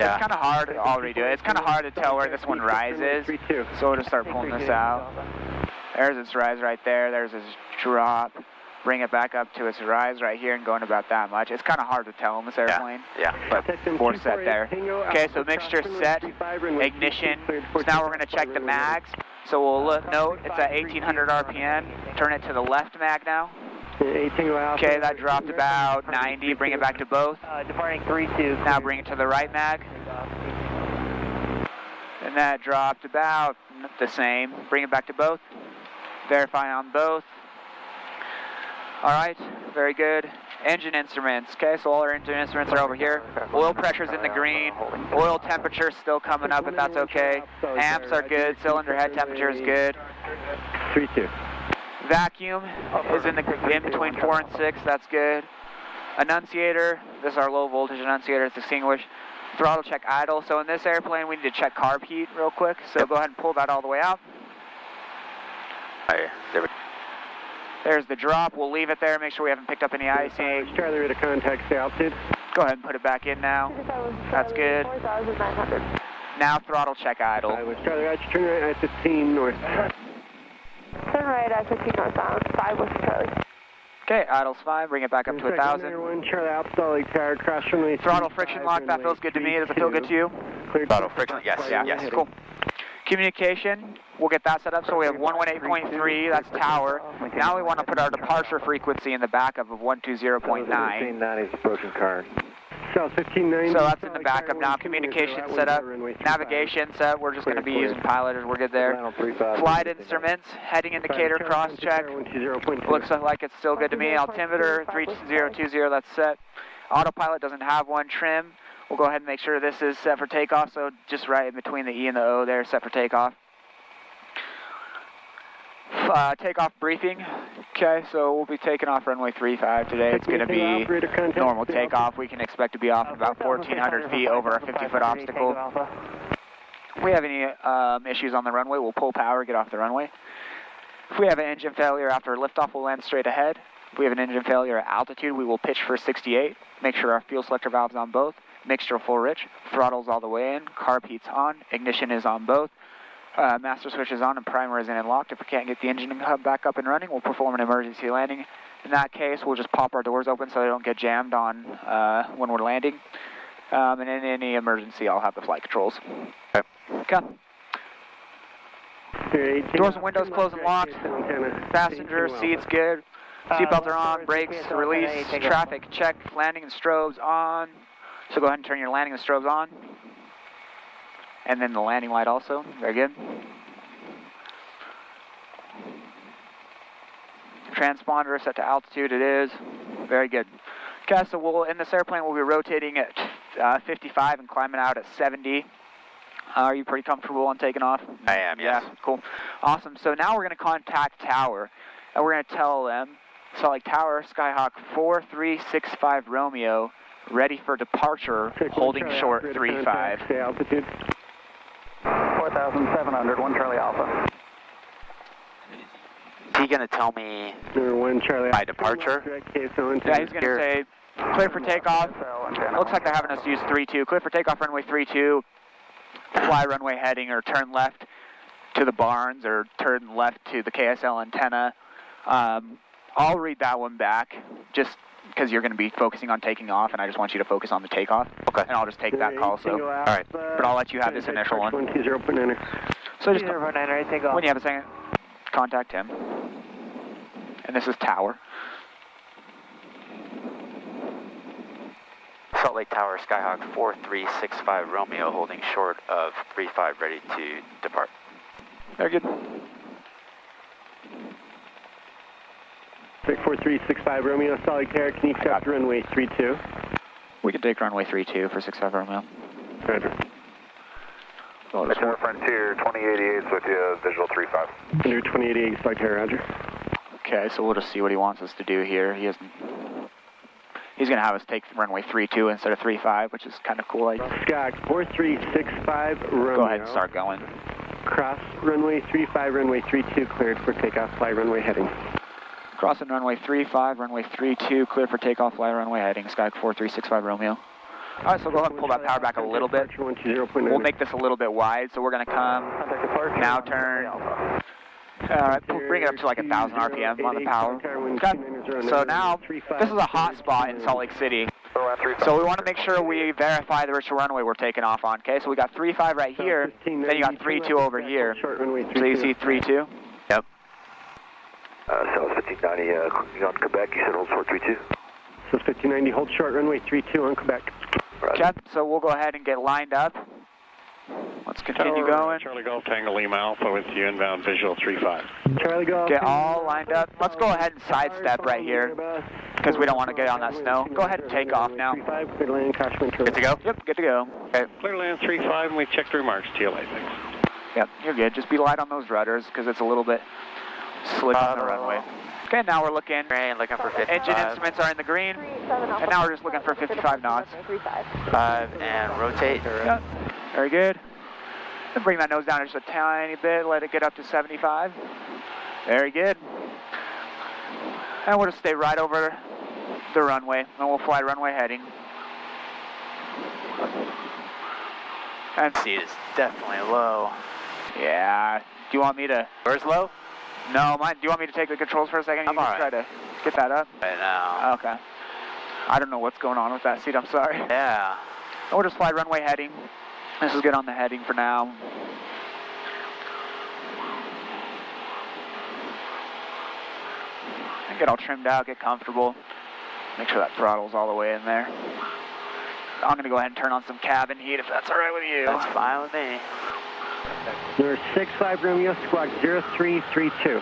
It's kind of hard, I'll redo it. It's kind of hard to tell where this one rises, so we'll just start pulling this out. There's its rise right there, there's its drop. Bring it back up to its rise right here and going about that much. It's kind of hard to tell in this airplane, but we're set there. Okay, so mixture set, ignition. So now we're going to check the mags. So we'll note it's at 1800 RPM. Turn it to the left mag now. Okay, that dropped about 90. Bring it back to both. Departing 3-2. Now bring it to the right mag. And that dropped about the same. Bring it back to both. Verify on both. All right, very good. Engine instruments. Okay, so all our engine instruments are over here. Oil pressure's in the green. Oil temperature's still coming up, but that's okay. Amps are good. Cylinder head temperature is good. 3-2. Vacuum is in between 4 and 6. That's good. Annunciator. This is our low voltage annunciator. It's extinguished. Throttle check idle. So in this airplane, we need to check carb heat real quick. So go ahead and pull that all the way out. There's the drop. We'll leave it there. Make sure we haven't picked up any icing. Charlie to contact the altitude. Go ahead and put it back in now. That's good. Now throttle check idle. Charlie, right, turn right at 15 north. Turn right at 15 northbound. 5 with Charlie. Okay, idle's fine. Bring it back up to 1,000. Charlie, outside tower, cross runway. Throttle friction lock. That feels good to me. Does it feel good to you? Throttle friction. Yes. Yeah. Yes. Cool. Communication, we'll get that set up. So we have 118.3, that's tower. Now we want to put our departure frequency in the backup of 120.9. 1590 is approaching car. South 1590. So that's in the backup now. Communication set up. Navigation set. We're just going to be using piloters. We're good there. Flight instruments, heading indicator, cross check. Looks like it's still good to me. Altimeter 3020, that's set. Autopilot doesn't have one. Trim. We'll go ahead and make sure this is set for takeoff, so just right in between the E and the O there, set for takeoff. Takeoff briefing. Okay, so we'll be taking off runway 35 today. It's going to be normal takeoff. We can expect to be off at about 1,400 feet over a 50-foot obstacle. If we have any issues on the runway, we'll pull power, get off the runway. If we have an engine failure after liftoff, we'll land straight ahead. If we have an engine failure at altitude, we will pitch for 68. Make sure our fuel selector valve's on both. Mixture full rich, throttle's all the way in, carb heat's on, ignition is on both, master switch is on and primer is in and locked. If we can't get the engine hub back up and running, we'll perform an emergency landing. In that case, we'll just pop our doors open so they don't get jammed on when we're landing. And in any emergency, I'll have the flight controls. Okay. Doors and windows closed and locked. Passenger seats good. Seatbelts are on, brakes release, traffic check, landing and strobes on. So go ahead and turn your landing and strobes on. And then the landing light also. Very good. Transponder set to altitude. It is. Very good. Okay, so in this airplane, we'll be rotating at 55 and climbing out at 70. Are you pretty comfortable on taking off? I am, yes. Yeah, cool. Awesome. So now we're going to contact Tower. And we're going to tell them, Salt Lake Tower, Skyhawk 4365 Romeo, ready for departure, holding short 35. Altitude. 4,700, 1 Charlie Alpha. Is he going to tell me my departure? Yeah, he's going to say, clear for takeoff. Looks like they're having us use 32. Clear for takeoff, runway 32. Fly runway heading, or turn left to the barns, or turn left to the KSL antenna. I'll read that one back, just because you're going to be focusing on taking off, and I just want you to focus on the takeoff. Okay. And I'll just take that call, so. All right. But I'll let you have this initial one. 120.9. So just, 0.9, take off. when you have a second, contact him. And this is Tower. Salt Lake Tower, Skyhawk 4365 Romeo, holding short of 35, ready to depart. Very good. 4365 Romeo, Salt Lake Tower, can you accept runway 32? We can take runway 32 for 65 Romeo. Roger. Tower Frontier 2088 with you, visual 35. Under 2088, Salt Lake Tower, roger. Okay, so we'll just see what he wants us to do here. He's going to have us take runway 32 instead of 35, which is kind of cool. Scott, 4365 Romeo. Go ahead and start going. Cross runway 35, runway 32, cleared for takeoff, fly runway heading. Crossing runway 35, runway 32, clear for takeoff, fly runway heading, Sky 4365 Romeo. All right, so go ahead and pull that power back a little bit. We'll make this a little bit wide, so we're going to come, now turn, bring it up to like 1,000 RPM on the power. Okay. So now, this is a hot spot in Salt Lake City. So we want to make sure we verify the virtual runway we're taking off on, okay? So we got 3-5 right here, then you got 3-2 over here. So you see 3-2? Yep. South 1590 on Quebec, you said hold short 3-2. So 1590, hold short runway 32 on Quebec. Okay, so we'll go ahead and get lined up. Let's continue going. Charlie Golf Tango Lima Alpha with you inbound visual 35. Charlie Golf. Get all lined up. Let's go ahead and sidestep right here because we don't want to get on that snow. Go ahead and take off now. Good to go? Yep, good to go. Okay. Clear land 35, and we checked remarks. TLA, thanks. Yep, you're good. Just be light on those rudders because it's a little bit slick on the runway. Okay, now we're looking. Green, looking for 55. Engine instruments are in the green. And now we're just looking for 55 knots. 5 and rotate. Yep, very good. And bring that nose down just a tiny bit. Let it get up to 75. Very good. And we'll just stay right over the runway. And we'll fly runway heading. And Speed is definitely low. yeah. Do you want me to? Where's low? No, do you want me to take the controls for a second? You I'm can all right. try to get that up. Right now. Okay. I don't know what's going on with that seat. I'm sorry. Yeah. We'll just fly runway heading. This is good on the heading for now. And get all trimmed out, get comfortable. Make sure that throttle's all the way in there. I'm going to go ahead and turn on some cabin heat if that's all right with you. That's fine with me. Number 65 Romeo, squawk 0332.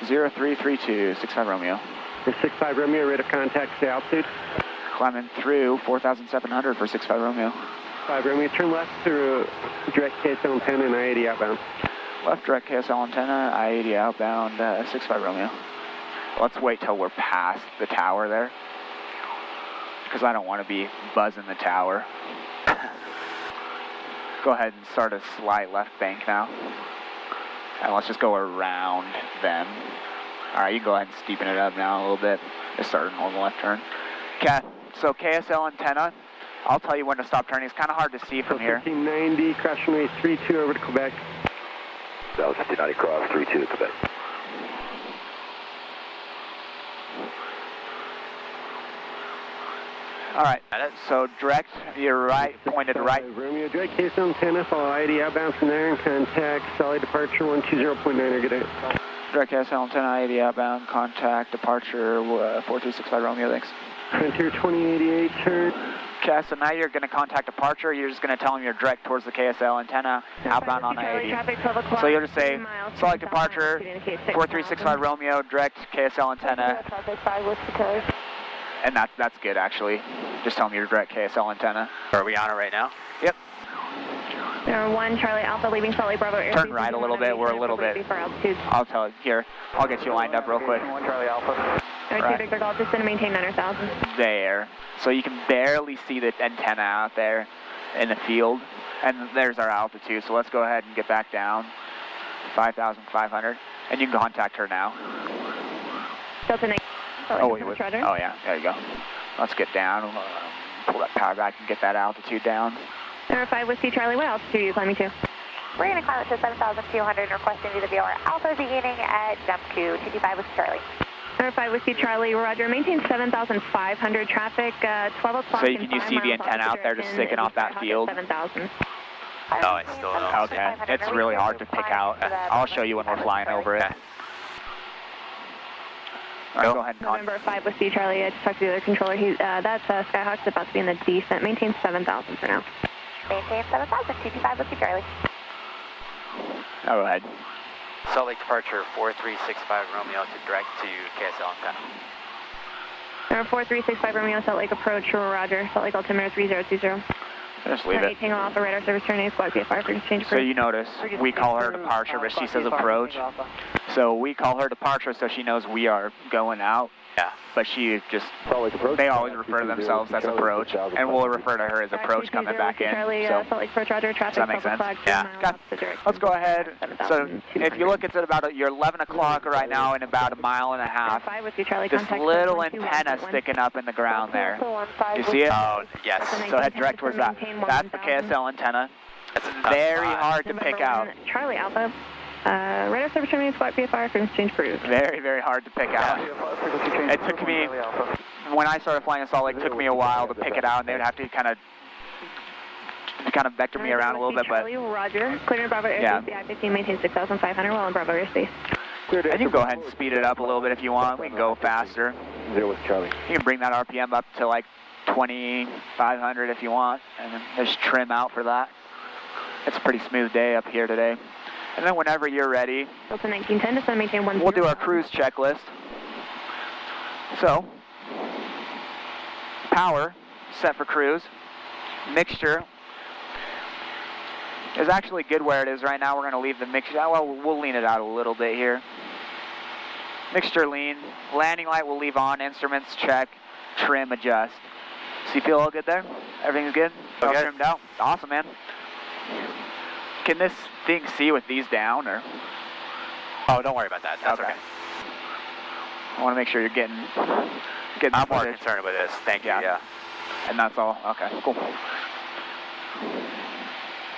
0332, 65 Romeo. Number 65 Romeo, rate of contact, stay altitude. Climbing through 4,700 for 65 Romeo. 5 Romeo, turn left through direct KSL antenna and I-80 outbound. Left direct KSL antenna, I-80 outbound, 65 Romeo. Let's wait till we're past the tower there, because I don't want to be buzzing the tower. Go ahead and start a slight left bank now. And let's just go around them. All right, you can go ahead and steepen it up now a little bit. Just start a normal left turn. Okay, so KSL antenna, I'll tell you when to stop turning. It's kind of hard to see from here. 1590, cross runway 32 over to Quebec. South 1590 cross 32 to Quebec. All right, so direct, you're right, pointed right. Romeo, direct KSL antenna, follow I-80 outbound from there and contact solid departure 120.9 or good day. Direct KSL antenna, I-80 outbound, contact departure 4365 Romeo, thanks. Frontier 2088, turn. Okay, so now you're going to contact departure. You're just going to tell them you're direct towards the KSL antenna, outbound on I-80. So you'll just say, select departure, 4365 Romeo, direct KSL antenna. And that's good, actually. Just tell them you're direct KSL antenna. Are we on it right now? Yep. Number 1, Charlie Alpha, leaving Salt Lake Bravo Air. Turn right a little bit. We're a little bit. I'll tell you. Here, I'll get you lined up real quick. 1 Charlie Alpha. Number 2, Victor Golf, just going to maintain 900,000. There. So you can barely see the antenna out there in the field. And there's our altitude. So let's go ahead and get back down. 5,500. And you can contact her now. Delta 9. Oh, wait. Oh, yeah. There you go. Let's get down. Pull that power back and get that altitude down. Number 5, Whiskey Charlie, what altitude are you climbing to? We're going to climb it to 7,200 and requesting DWR Alpha beginning at jump Q, 225 Whiskey Charlie. Number 5, Whiskey Charlie, Roger, maintain 7,500 traffic, 12 o'clock. So can you see the antenna out there just sticking off that field? 7,000. No, I still don't. Okay, it's really hard to pick out. I'll show you when we're flying over it. All right, go ahead and Number 5 with Steve Charlie. I just talked to the other controller. That's Skyhawk's about to be in the descent. Maintain 7,000 for now. Maintain 7,000, 225 with Steve Charlie. Oh, go ahead. Salt Lake departure 4365 Romeo to direct to KSL antenna. Number 4365 Romeo, Salt Lake approach, Roger. Salt Lake altimeter 3020. Just leave it. Tango Alpha, radar service turn A, squad PFR for exchange. So you notice, we call her departure, but she says approach. So we call her departure so she knows we are going out. Yeah. But she just, they always refer to themselves as approach, and we'll refer to her as approach coming back in. So, Salt Lake Approach, Roger, traffic, does that make sense? Yeah. Okay. Let's go ahead. So if you look, it's at about, you're 11 o'clock right now and about a mile and a half. This little antenna sticking up in the ground there. Do you see it? Oh, yes. So head direct towards that. That's the KSL antenna. It's very hard to pick out. Charlie Alpha. Radar service terminates, flight VFR, frequency change approved. Very, very hard to pick out. It took me, when I started flying in Salt Lake, it took me a while to pick it out, and they would have to kind of vector me around a little bit, but Charlie, Roger. Clear Bravo airspace, the I-15 maintains 6,500 while in Bravo airspace. And you can go ahead and speed it up a little bit if you want. We can go faster. 0 with Charlie. You can bring that RPM up to like 2,500 if you want, and then just trim out for that. It's a pretty smooth day up here today. And then whenever you're ready, Delta 1910, descend maintain 10. we'll do our cruise checklist. So, power, set for cruise. Mixture is actually good where it is right now. We're going to leave the mixture, well, we'll lean it out a little bit here. Mixture lean. Landing light we'll leave on. Instruments check. Trim, adjust. So you feel all good there? Everything's good? All trimmed out? Awesome, man. Can this thing see with these down, or? Oh, don't worry about that. That's okay. I want to make sure you're getting I'm more concerned with this. Thank you. Yeah. And that's all. Okay, cool.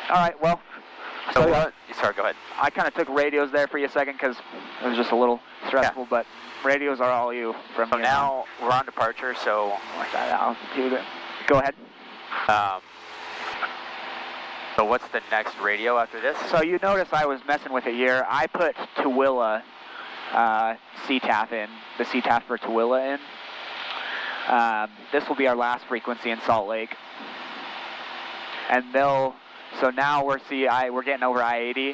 All right, well. So what? Sorry, go ahead. I kind of took radios there for you a second because it was just a little stressful, but radios are all you from So here now we're on departure, so watch that out. Go ahead. So what's the next radio after this? So you notice I was messing with it here. I put Tooele CTAF in, the CTAF for Tooele in. This will be our last frequency in Salt Lake. And so now we're getting over I-80.